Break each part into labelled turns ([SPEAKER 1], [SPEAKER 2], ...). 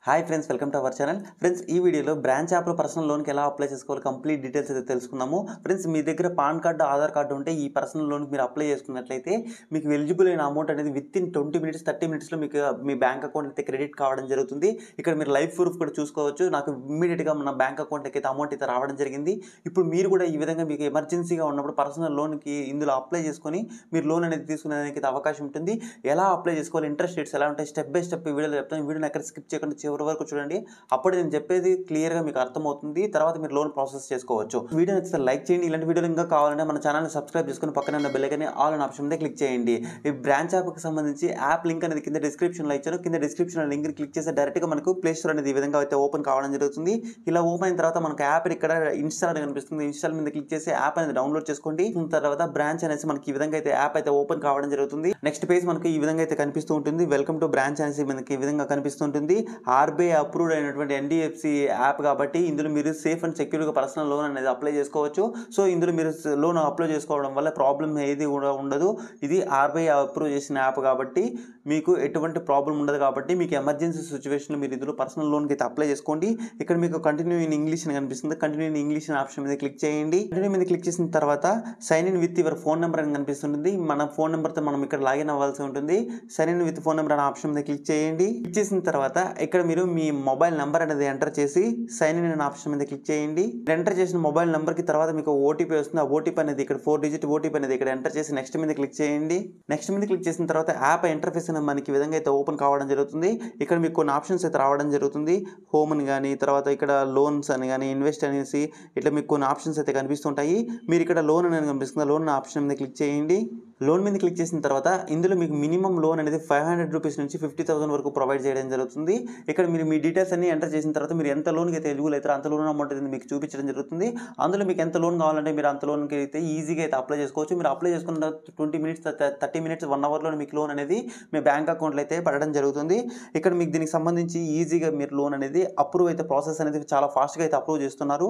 [SPEAKER 1] Hi friends, welcome to our channel. Friends, ఈ వీడియోలో branch యాప్లో పర్సనల్ లోన్కి ఎలా అప్లై చేసుకోవాలి కంప్లీట్ డీటెయిల్స్ అయితే తెలుసుకుందాము. ఫ్రెండ్స్, మీ దగ్గర పాన్ కార్డు, ఆధార్ కార్డు ఉంటే ఈ పర్సనల్ లోన్కి మీరు అప్లై చేసుకున్నట్లయితే మీకు ఎలిజిబుల్ అయిన అమౌంట్ అనేది విత్ ఇన్ 20 మినిట్స్ 30 మినిట్స్లో మీకు మీ బ్యాంక్ అకౌంట్ అయితే క్రెడిట్ కావడం జరుగుతుంది. ఇక్కడ మీరు లైవ్ ప్రూఫ్ కూడా చూసుకోవచ్చు. నాకు ఇమ్మీడియట్గా మన బ్యాంక్ అకౌంట్కి అయితే అమౌంట్ అయితే రావడం జరిగింది. ఇప్పుడు మీరు కూడా ఈ విధంగా మీకు ఎమర్జెన్సీగా ఉన్నప్పుడు పర్సనల్ లోన్కి ఇందులో అప్లై చేసుకొని మీరు లోన్ అనేది తీసుకునేదానికి అవకాశం ఉంటుంది. ఎలా అప్లై చేసుకోవాలి, ఇంట్రెస్ట్ రేట్స్ ఎలా ఉంటాయి, స్టెప్ బై స్టెప్ ఈ వీడియోలో చెప్తాను. వీడియోని ఎక్కడ స్కిప్ చేయకుండా చివరి వరకు చూడండి. అప్పుడు నేను చెప్పేది క్లియర్గా మీకు అర్థమవుతుంది. తర్వాత మీరు లోన్ ప్రాసెస్ చేసుకోవచ్చు. వీడియో నచ్చితే లైక్ చేయండి. ఇలాంటి వీడియోలు ఇంకా కావాలంటే మన ఛానల్ని సబ్స్క్రైబ్ చేసుకుని పక్కన ఉన్న బెల్ ఐకాన్ ఆల్ అనే ఆప్షన్ మీద క్లిక్ చేయండి. ఈ బ్రాంచ్ యాప్కి సంబంధించి యాప్ లింక్ అనేది కింద డిస్క్రిప్షన్లో ఇచ్చాను. కింద డిస్క్రిప్షన్లో లింక్ క్లిక్ చేస్తే డైరెక్ట్గా మనకు ప్లే స్టోర్ అనేది ఈ విధంగా అయితే ఓపెన్ కావడం జరుగుతుంది. ఇలా ఓపెన్ అయిన తర్వాత మనకు యాప్ ఇక్కడ ఇన్స్టాల్ అని కనిపిస్తుంది. ఇన్స్టాల్ మీద క్లిక్ చేసి యాప్ అనేది డౌన్లోడ్ చేసుకోండి. తర్వాత బ్రాంచ్ అనేసి మనకి ఈ విధంగా అయితే యాప్ అయితే ఓపెన్ కావడం జరుగుతుంది. నెక్స్ట్ పేజ్ మనకి ఈ విధంగా అయితే కనిపిస్తూ ఉంటుంది. వెల్కమ్ టు బ్రాంచ్ అనేసి మనకి ఈ విధంగా కనిపిస్తుంటుంది. ఆర్బీఐ అప్రూవ్డ్ అయినటువంటి ఎన్డిఎఫ్సి యాప్ కాబట్టి ఇందులో మీరు సేఫ్ అండ్ సెక్యూర్గా పర్సనల్ లోన్ అనేది అప్లై చేసుకోవచ్చు. సో ఇందులో మీరు లోన్ అప్లై చేసుకోవడం వల్ల ప్రాబ్లం ఏది కూడా ఉండదు. ఇది ఆర్బీఐ అప్రూవ్ చేసిన యాప్ కాబట్టి మీకు ఎటువంటి ప్రాబ్లం ఉండదు. కాబట్టి మీకు ఎమర్జెన్సీ సిచ్యువేషన్లో మీరు ఇందులో పర్సనల్ లోన్కి అయితే అప్లై చేసుకోండి. ఇక్కడ మీకు కంటిన్యూ ఇన్ ఇంగ్లీష్ అని కనిపిస్తుంది. కంటిన్యూ ఇన్ ఇంగ్లీష్ అనే ఆప్షన్ మీద క్లిక్ చేయండి. కంటిన్యూ మీద క్లిక్ చేసిన తర్వాత sign in with your phone number అని కనిపిస్తుంది. మన ఫోన్ నెంబర్తో మనం ఇక్కడ లాగిన్ అవ్వాల్సి ఉంటుంది. Sign in with phone number అనే ఆప్షన్ మీద క్లిక్ చేయండి. క్లిక్ చేసిన తర్వాత ఇక్కడ మీరు మీ మొబైల్ నెంబర్ అనేది ఎంటర్ చేసి సైన్ ఇన్ అనే ఆప్షన్ మీద క్లిక్ చేయండి. ఎంటర్ చేసిన మొబైల్ నెంబర్కి తర్వాత మీకు ఓటీపీ వస్తుంది. ఆ ఓటీపీ అనేది ఇక్కడ 4 డిజిట్ ఓటీపీ అనేది ఇక్కడ ఎంటర్ చేసి నెక్స్ట్ మీద క్లిక్ చేయండి. నెక్స్ట్ మీద క్లిక్ చేసిన తర్వాత యాప్ ఇంటర్ఫేస్ అనేది మనకి ఈ విధంగా అయితే ఓపెన్ కావడం జరుగుతుంది. ఇక్కడ మీకు కొన్ని ఆప్షన్స్ అయితే రావడం జరుగుతుంది. హోమ్ అని కానీ, తర్వాత ఇక్కడ లోన్స్ అని కానీ, ఇన్వెస్ట్ అనేసి ఇట్లా మీకు కొన్ని ఆప్షన్స్ అయితే కనిపిస్తుంటాయి. మీరు ఇక్కడ లోన్ అనేది కనిపిస్తుంది. లోన్ ఆప్షన్ మీద క్లిక్ చేయండి. లోన్ మీద క్లిక్ చేసిన తర్వాత ఇందులో మీకు మినిమం లోన్ అనేది 500 రూపీస్ నుంచి 50,000 వరకు ప్రొవైడ్ చేయడం జరుగుతుంది. ఇక్కడ మీరు మీ డీటెయిల్స్ అన్ని ఎంటర్ చేసిన తర్వాత మీరు ఎంత లోన్కి అయితే ఎలిజిబుల్ అవుతారో అంత లోన్ అమౌంట్ అనేది మీకు చూపించడం జరుగుతుంది. అందులో మీకు ఎంత లోన్ కావాలంటే మీరు అంత లోన్కి అయితే ఈజీగా అయితే అప్లై చేసుకోవచ్చు. మీరు అప్లై చేసుకున్న 20 మినిట్స్ 30 మినిట్స్ 1 అవర్లో మీకు లోన్ అనేది మీ బ్యాంక్ అకౌంట్లో అయితే పడడం జరుగుతుంది. ఇక్కడ మీకు దీనికి సంబంధించి ఈజీగా మీరు లోన్ అనేది అప్రూవ్ అయితే ప్రాసెస్ అనేది చాలా ఫాస్ట్గా అయితే అప్రూవ్ చేస్తున్నారు.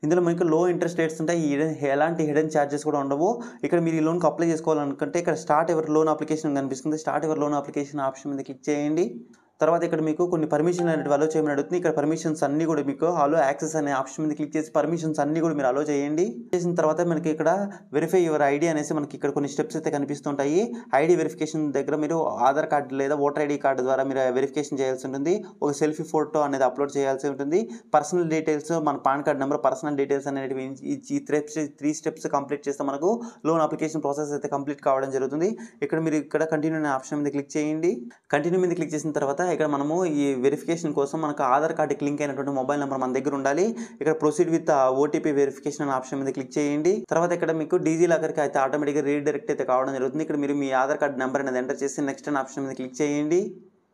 [SPEAKER 1] ఇందులో మీకు లో ఇంట్రెస్ట్ రేట్స్ ఉంటాయి. ఎలాంటి హిడెన్ ఛార్జెస్ కూడా ఉండవు. ఇక్కడ మీరు ఈ లోన్కి అప్లై చేసుకోవాలనుకుంటే ఇక్కడ స్టార్ట్ ఎవర్ లోన్ అప్లికేషన్ కనిపిస్తుంది. Start ever loan application option మీద క్లిక్ చేయండి. తర్వాత ఇక్కడ మీకు కొన్ని పర్మిషన్ అనేది అలో చేయమని అడుగుతుంది. ఇక్కడ పర్మిషన్స్ అన్ని కూడా మీకు అలో యాక్సెస్ అనే ఆప్షన్ మీద క్లిక్ చేసి పర్మిషన్స్ అన్ని కూడా మీరు అలో చేయండి. చేసిన తర్వాత మనకి ఇక్కడ వెరిఫై యువర్ ఐడి అనేసి మనకి ఇక్కడ కొన్ని స్టెప్స్ అయితే కనిపిస్తుంటాయి. ఐడి వెరిఫికేషన్ దగ్గర మీరు ఆధార్ కార్డు లేదా ఓటర్ ఐడి కార్డు ద్వారా మీరు వెరిఫికేషన్ చేయాల్సి ఉంటుంది. ఒక సెల్ఫీ ఫోటో అనేది అప్లోడ్ చేయాల్సి ఉంటుంది. పర్సనల్ డీటెయిల్స్, మన pan card number, personal details అనేవి ఈ 3 స్టెప్స్ కంప్లీట్ చేస్తే మనకు లోన్ అప్లికేషన్ ప్రాసెస్ అయితే కంప్లీట్ కావడం జరుగుతుంది. ఇక్కడ మీరు ఇక్కడ కంటిన్యూ అనే ఆప్షన్ మీద క్లిక్ చేయండి. కంటిన్యూ మీద క్లిక్ చేసిన తర్వాత ఇక్కడ మనము ఈ వెరిఫికేషన్ కోసం మనకు ఆధార్ కార్డుకి లింక్ అయినటువంటి మొబైల్ నెంబర్ మన దగ్గర ఉండాలి. ఇక్కడ ప్రొసీడ్ విత్ ఓటీపీ వెరిఫికేషన్ అనే ఆప్షన్ మీద క్లిక్ చేయండి. తర్వాత ఇక్కడ మీకు డీజీ లాకర్కి అయితే ఆటోమేటిక్గా రీడైరెక్ట్ అయితే కావడం జరుగుతుంది. ఇక్కడ మీరు మీ ఆధార్ కార్డు నెంబర్ అనేది ఎంటర్ చేసి నెక్స్ట్ అనే ఆప్షన్ మీద క్లిక్ చేయండి.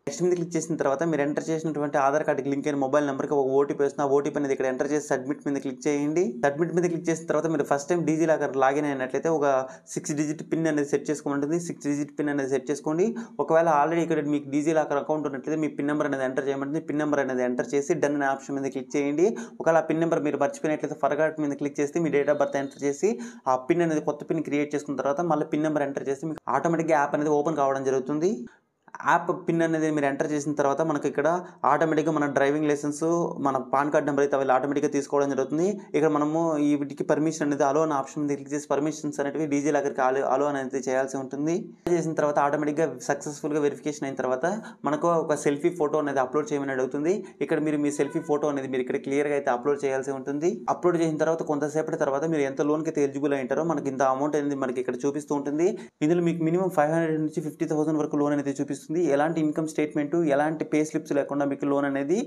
[SPEAKER 1] నెక్స్ట్ మీద క్లిక్ చేసిన తర్వాత మీరు ఎంటర్ చేసినటువంటి ఆధార్ కార్డుకి లింక్ అయిన మొబైల్ నెంబర్కి ఒక ఓటీపీ వస్తుంది. ఆ ఓటీపీ అనేది ఇక్కడ ఎంటర్ చేసి సబ్మిట్ మీద క్లిక్ చేయండి. సబ్మిట్ మీద క్లిక్ చేసిన తర్వాత మీరు first time DG locker login అయినట్లయితే ఒక 6 డిజిట్ పిన్ అనేది సెట్ చేసుకోమంటుంది. 6 డిజిట్ పిన్ అనేది సెట్ చేసుకోండి. ఒకవేళ ఆల్రెడీ ఇక్కడ మీకు డీజీ లాకర్ అకౌంట్ ఉన్నట్లయితే మీ పిన్ నెంబర్ అనేది ఎంటర్ చేయమంటుంది. పిన్ నెంబర్ అనేది ఎంటర్ చేసి డన్ అనే ఆప్షన్ మీద క్లిక్ చేయండి. ఒకవేళ ఆ పిన్ నెంబర్ మీరు మర్చిపోయినట్లయితే ఫర్గాట్ మీద క్లిక్ చేసి మీ డేట్ ఆఫ్ బర్త్ ఎంటర్ చేసి ఆ పిన్ అనేది కొత్త పిన్ క్రియేట్ చేసుకున్న తర్వాత మళ్ళీ పిన్ నెంబర్ ఎంటర్ చేసి మీకు ఆటోమేటిక్గా యాప్ అనేది ఓపెన్ కావడం జరుగుతుంది. యాప్ పిన్ అనేది మీరు ఎంటర్ చేసిన తర్వాత మనకి ఇక్కడ ఆటోమేటిక్గా మన డ్రైవింగ్ లైసెన్స్, మన పాన్ కార్డ్ నెంబర్ అయితే అవి ఆటోమేటిక్గా తీసుకోవడం జరుగుతుంది. ఇక్కడ మనము ఈ వీటికి పర్మిషన్ అనేది అలో అనే ఆప్షన్ మీద క్లిక్ చేసి పర్మిషన్స్ అనేవి డీజీ లాకర్కి అలో అనేది చేయాల్సి ఉంటుంది. చేసిన తర్వాత ఆటోమేటిక్గా సక్సెస్ఫుల్గా వెరిఫికేషన్ అయిన తర్వాత మనకు ఒక సెల్ఫీ ఫోటో అనేది అప్లోడ్ చేయమని అడుగుతుంది. ఇక్కడ మీరు మీ సెల్ఫీ ఫోటో అనేది మీరు ఇక్కడ క్లియర్గా అయితే అప్లోడ్ చేయాల్సి ఉంటుంది. అప్లోడ్ చేసిన తర్వాత కొంతసేపటి తర్వాత మీరు ఎంత లోన్కి అయితే ఎలిజిబుల్ అయ్యారో మనకి ఇంత అమౌంట్ అనేది మనకి ఇక్కడ చూపిస్తూ ఉంటుంది. ఇందులో మీకు మినిమం 500 నుంచి 50,000 వరకు లోన్ అనేది చూపిస్తుంది. ఎలాంటి ఇన్కమ్ స్టేట్మెంట్, ఎలాంటి పే స్లిప్స్ లేకుండా మీకు లోన్ అనేది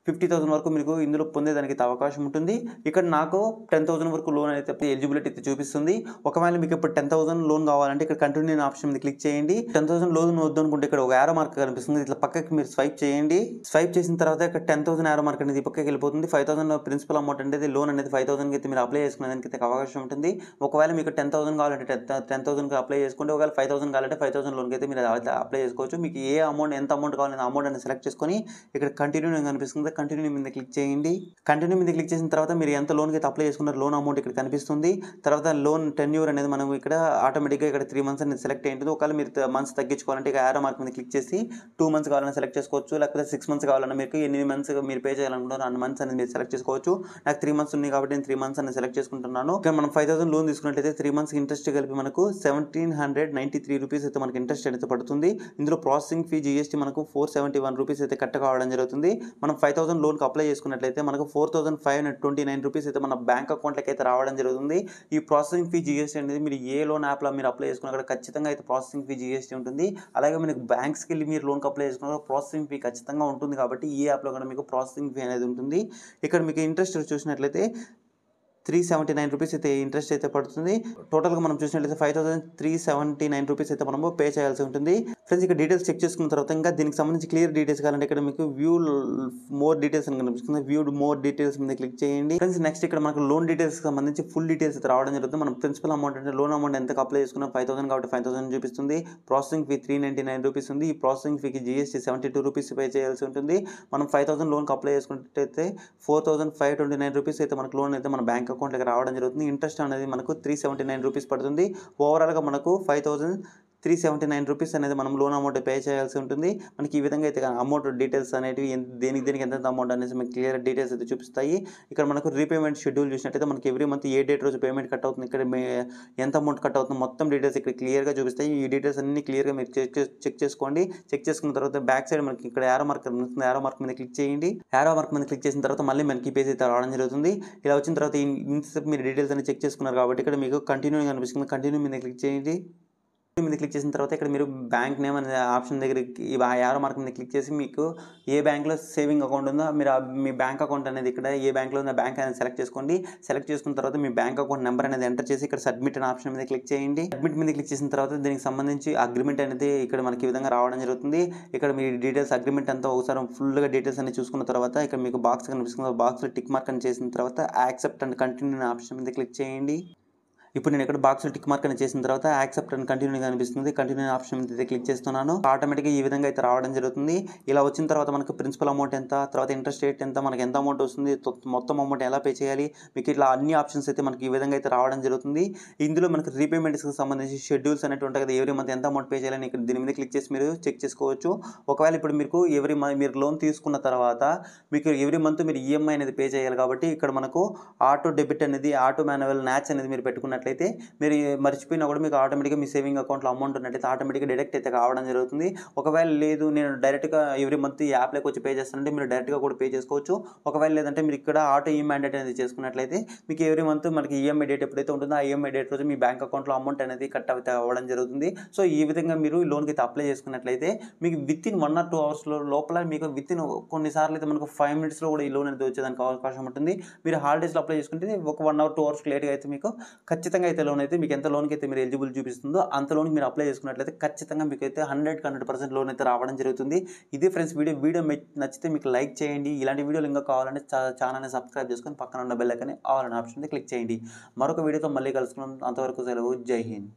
[SPEAKER 1] 50,000 వరకు మీకు ఇందులో పొందేదానికి అవకాశం ఉంటుంది. ఇక్కడ నాకు 10,000 వరకు లోన్ అయితే ఎలిజిబిలిటీ అయితే చూపిస్తుంది. ఒకవేళ మీకు ఇప్పుడు 10,000 లోన్ కావాలంటే ఇక్కడ కంటిన్యూ ఆప్షన్ మీద క్లిక్ చేయండి. 10,000 లోన్ వద్దు అనుకుంటే ఇక్కడ ఒక యారో మార్క్ కనిపిస్తుంది. ఇట్లా పక్కకి మీరు స్వైప్ చేయండి. స్వైప్ చేసిన తర్వాత ఇక్కడ 10,000 యారో మార్క్ అనేది పక్కకి వెళ్ళిపోతుంది. 5,000 ప్రిన్సిపల్ అమౌంట్ అనేది లోన్ అనేది 5,000 అయితే మీరు అప్లై చేసుకునేదానికి అయితే అవకాశం ఉంటుంది. ఒకవేళ మీకు 10,000 కావాలంటే 10,000కి అప్లై చేసుకోండి. ఒకవేళ 5,000 కావాలంటే 5,000 లోన్కి అయితే మీరు అప్లై చేసుకోవచ్చు. మీకు ఏ అమౌంట్ ఎంత అమౌంట్ కావాలనే అమౌంట్ అనేది సెలెక్ట్ చేసుకొని ఇక్కడ కంటిన్యూ కనిపిస్తుంది. కంటిన్యూ మీద క్లిక్ చేయండి. కంటిన్యూ మీద క్లిక్ చేసిన తర్వాత మీరు ఎంత లోన్కి అయితే అప్లై చేసుకున్నారో లోన్ అమౌంట్ ఇక్కడ కనిపిస్తుంది. తర్వాత లోన్ టెన్యూర్ అనేది మనం ఇక్కడ ఆటోమేటిక్గా ఇక్కడ 3 మంత్స్ అనేది సెలెక్ట్ అయ్యింది. ఒకవేళ మీరు మంత్స్ తగ్గించుకోవాలంటే ఇక యారో మార్క్ మీద క్లిక్ చేసి 2 మంత్స్ కావాలన్నా సెలెక్ట్ చేసుకోవచ్చు. లేకపోతే 6 మంత్స్ కావాలన్నా మీకు ఎన్ని మంత్స్ మీరు పే చేయాలనుకుంటారో అన్ని మంత్స్ అనేది మీరు సెలెక్ట్ చేసుకోవచ్చు. నాకు 3 మంత్స్ ఉన్నాయి కాబట్టి నేను 3 మంత్స్ అనేది సెలెక్ట్ చేసుకుంటున్నాను. ఇక్కడ మనం 5,000 లోన్ తీసుకున్నట్లయితే 3 మంత్స్ ఇంట్రెస్ట్ కలిపి మనకు 1,793 రూపీస్ అయితే మనకి ఇంట్రెస్ట్ అయితే పడుతుంది. ఇందులో ప్రాసెసింగ్ ఫీ జీఎస్టీ మనకు 471 రూపీస్ అయితే కట్ కావడం జరుగుతుంది. మనం 5,000 లోన్కి అప్లై చేసుకున్నట్లయితే మనకు 4,529 రూపీస్ అయితే మన బ్యాంక్ అకౌంట్లకి అయితే రావడం జరుగుతుంది. ఈ ప్రాసెసింగ్ ఫీ జీఎస్టీ అనేది మీరు ఏ లోన్ యాప్లో మీరు అప్లై చేసుకున్నా కూడా ఖచ్చితంగా అయితే ప్రాసెసింగ్ ఫీ జీఎస్టీ ఉంటుంది. అలాగే మీకు బ్యాంక్స్కి వెళ్ళి మీరు లోన్కి అప్లై చేసుకున్న ప్రాసెసింగ్ ఫీ ఖచ్చితంగా ఉంటుంది. కాబట్టి ఈ యాప్లో కూడా మీకు ప్రాసెసింగ్ ఫీ అనేది ఉంటుంది. ఇక్కడ మీకు ఇంట్రెస్ట్ చూసినట్లయితే 379 రూపీస్ అయితే ఇంట్రెస్ట్ అయితే పడుతుంది. టోటల్గా మనం చూసినట్లయితే 5,379 రూపీస్ అయితే మనము పే చేయాల్సి ఉంటుంది. ఫ్రెండ్స్ ఇక్కడ డీటెయిల్స్ చెక్ చేసుకున్న తర్వాత ఇంకా దీనికి సంబంధించి క్లియర్ డీటెయిల్స్ కావాలంటే ఇక్కడ మీకు వ్యూ మోర్ డీటెయిల్స్ అని కనిపిస్తుంది. వ్యూడ్ మోర్ డీటెయిల్స్ మీద క్లిక్ చేయండి. ఫ్రెండ్స్ నెక్స్ట్ ఇక్కడ మనకు లోన్ డీటెయిల్స్ సంబంధించి ఫుల్ డీటెయిల్స్ అయితే రావడం జరుగుతుంది. మనం ప్రిన్సిపల్ అమౌంట్ అంటే లోన్ అమౌంట్ ఎంత అప్లై చేసుకున్నాం 5,000 కాబట్టి 5,000 చూపిస్తుంది. ప్రాసెసింగ్ ఫీ 399 రూపీస్ ఉంది. ఈ ప్రాసెసింగ్ ఫీకి జీఎస్టీ 72 రూపీస్ పే చేయాల్సి ఉంటుంది. మనం 5,000 లోన్కి అప్లై చేసుకున్నట్టయితే 4,529 రూపీస్ అయితే మనకు లోన్ అయితే మన బ్యాంక్ అకౌంట్లోకి రావడం జరుగుతుంది. ఇంట్రెస్ట్ అనేది మనకు 379 రూపీస్ పడుతుంది. ఓవరాల్గా మనకు 5,379 రూపీస్ అనేది మనం లోన్ అమౌంట్ పే చేయాల్సి ఉంటుంది. మనకి ఈ విధంగా అయితే అమౌంట్ డీటెయిల్స్ అనేవి దేనికి ఎంత అమౌంట్ అనేది మనకి క్లియర్ డీటెయిల్స్ అయితే చూపిస్తాయి. ఇక్కడ మనకు రీపేమెంట్ షెడ్యూల్ చూసినట్టయితే మనకి ఎవ్రీ మంత్ ఏ డేట్ రోజు పేమెంట్ కట్ అవుతుంది, ఇక్కడ ఎంత అమౌంట్ కట్ అవుతుంది మొత్తం డీటెయిల్స్ ఇక్కడ క్లియర్గా చూపిస్తాయి. ఈ డీటెయిల్స్ అన్ని క్లియర్గా మీరు చెక్ చేసుకోండి. చెక్ చేసుకున్న తర్వాత బ్యాక్ సైడ్ మనకి ఇక్కడ యారో మార్క్ కనిపిస్తుంది. యారో మార్క్ మీద క్లిక్ చేయండి. యారో మార్క్ మీద క్లిక్ చేసిన తర్వాత మళ్ళీ మనకి పేజ్ అయితే రావడం జరుగుతుంది. ఇలా వచ్చిన తర్వాత ఇంతసేపు మీరు డీటెయిల్స్ అన్ని చెక్ చేసుకున్నారు కాబట్టి ఇక్కడ మీకు కంటిన్యూ కనిపిస్తుంది. కంటిన్యూ మీద క్లిక్ చేయండి. మీద క్లిక్ చేసిన తర్వాత ఇక్కడ మీరు బ్యాంక్ నేమ్ అనే ఆప్షన్ దగ్గర యారో మార్క్ మీద క్లిక్ చేసి మీకు ఏ బ్యాంక్లో సేవింగ్ అకౌంట్ ఉందో మీరు మీ బ్యాంక్ అకౌంట్ అనేది ఇక్కడ ఏ బ్యాంక్లో ఉన్న బ్యాంక్ అనేది సెలెక్ట్ చేసుకోండి. సెలెక్ట్ చేసుకున్న తర్వాత మీ బ్యాంక్ అకౌంట్ నెంబర్ అనేది ఎంటర్ చేసి ఇక్కడ సబ్మిట్ అనే ఆప్షన్ మీద క్లిక్ చేయండి. సబ్మిట్ మీద క్లిక్ చేసిన తర్వాత దీనికి సంబంధించి అగ్రిమెంట్ అనేది ఇక్కడ మనకి ఈ విధంగా రావడం జరుగుతుంది. ఇక్కడ మీ డీటెయిల్స్ అగ్రిమెంట్ అంతా ఒకసారి ఫుల్గా డీటెయిల్స్ అన్ని చూసుకున్న తర్వాత ఇక్కడ మీకు బాక్స్ కనిపిస్తుంది. బాక్స్లో టిక్ మార్క్ అని చేసిన తర్వాత యాక్సెప్ట్ అండ్ కంటిన్యూ అనే ఆప్షన్ మీద క్లిక్ చేయండి. ఇప్పుడు నేను ఇక్కడ బాక్స్లో టిక్ మార్క్ అని చేసిన తర్వాత యాక్సెప్ట్ అండ్ కంటిన్యూ కనిపిస్తుంది. కంటిన్యూ ఆప్షన్ మీద క్లిక్ చేస్తున్నాను. ఆటోమేటిక్గా ఈ విధంగా అయితే రావడం జరుగుతుంది. ఇలా వచ్చిన తర్వాత మనకు ప్రిన్సిపల్ అమౌంట్ ఎంత, తర్వాత ఇంట్రెస్ట్ రేట్ ఎంత, మనకి ఎంత అమౌంట్ వస్తుంది, మొత్తం అమౌంట్ ఎలా పే చేయాలి, మీకు ఇట్లా అన్ని ఆప్షన్స్ అయితే మనకి ఈ విధంగా అయితే రావడం జరుగుతుంది. ఇందులో మనకు రీపేమెంట్స్కి సంబంధించి షెడ్యూల్స్ అనేవి ఉంటాయి కదా, ఎవ్రీ మంత్ ఎంత అమౌంట్ పే చేయాలని ఇక్కడ దీని మీద క్లిక్ చేసి మీరు చెక్ చేసుకోవచ్చు. ఒకవేళ ఇప్పుడు మీకు మీరు లోన్ తీసుకున్న తర్వాత మీకు ఎవ్రీ మంత్ మీరు ఈఎంఐ అనేది పే చేయాలి కాబట్టి ఇక్కడ మనకు ఆటో డెబిట్ అనేది ఆటో మాన్యువల్ న్యాచ్ అనేది మీరు పెట్టుకున్నట్లయితే మీరు మర్చిపోయినా కూడా మీకు ఆటోమేటిక్గా మీ సేవింగ్ అకౌంట్లో అమౌంట్ ఉన్నట్లయితే ఆటోమేటిక్గా డిడక్ట్ అయితే కావడం జరుగుతుంది. ఒకవేళ లేదు నేను డైరెక్ట్గా ఎవ్రీ మంత్ ఈ యాప్లోకి వచ్చి పే చేస్తానంటే మీరు డైరెక్ట్గా కూడా పే చేసుకోవచ్చు. ఒకవేళ లేదంటే మీరు ఇక్కడ ఆటో ఈ మ్యాండేట్ అనేది చేసుకున్నట్లయితే మీకు ఎవ్రీ మంత్ మనకి ఈఎంఐ డేట్ ఎప్పుడైతే ఉంటుందో ఆ ఈఎంఐ డేట్ రోజు మీ బ్యాంక్ అకౌంట్లో అమౌంట్ అనేది కట్ అయితే అవ్వడం జరుగుతుంది. సో ఈ విధంగా మీరు లోన్కి అయితే అప్లై చేసుకున్నట్లయితే మీకు విత్ ఇన్ 1 or 2 hours లోపల మీకు విత్ ఇన్ కొన్నిసార్లు అయితే మనకు 5 minutesలో కూడా ఈ లోన్ అనేది వచ్చేదానికి అవకాశం ఉంటుంది. మీరు హాలిడేస్లో అప్లై చేసుకుంటే ఒక 1 or 2 hours లేట్గా అయితే మీకు ఖచ్చితంగా అయితే లోన్ అయితే మీకు ఎంత లోన్కి అయితే మీరు ఎలిజిబుల్ చూపిస్తుందో అంత లోన్కి మీరు అప్లై చేసుకున్నట్లయితే ఖచ్చితంగా మీకు అయితే 100% లోన్ అయితే రావడం జరుగుతుంది. ఇది ఫ్రెండ్స్ వీడియో నచ్చితే మీకు లైక్ చేయండి. ఇలాంటి వీడియోలు ఇంకా కావాలంటే ఛానల్ని సబ్స్క్రైబ్ చేసుకొని పక్కన ఉన్న బెల్ ఐకాన్ ఆల్ అనే ఆప్షన్ క్లిక్ చేయండి. మరొక వీడియోతో మళ్ళీ కలుసుకున్నాం. అంతవరకు సెలవు. జై హింద్.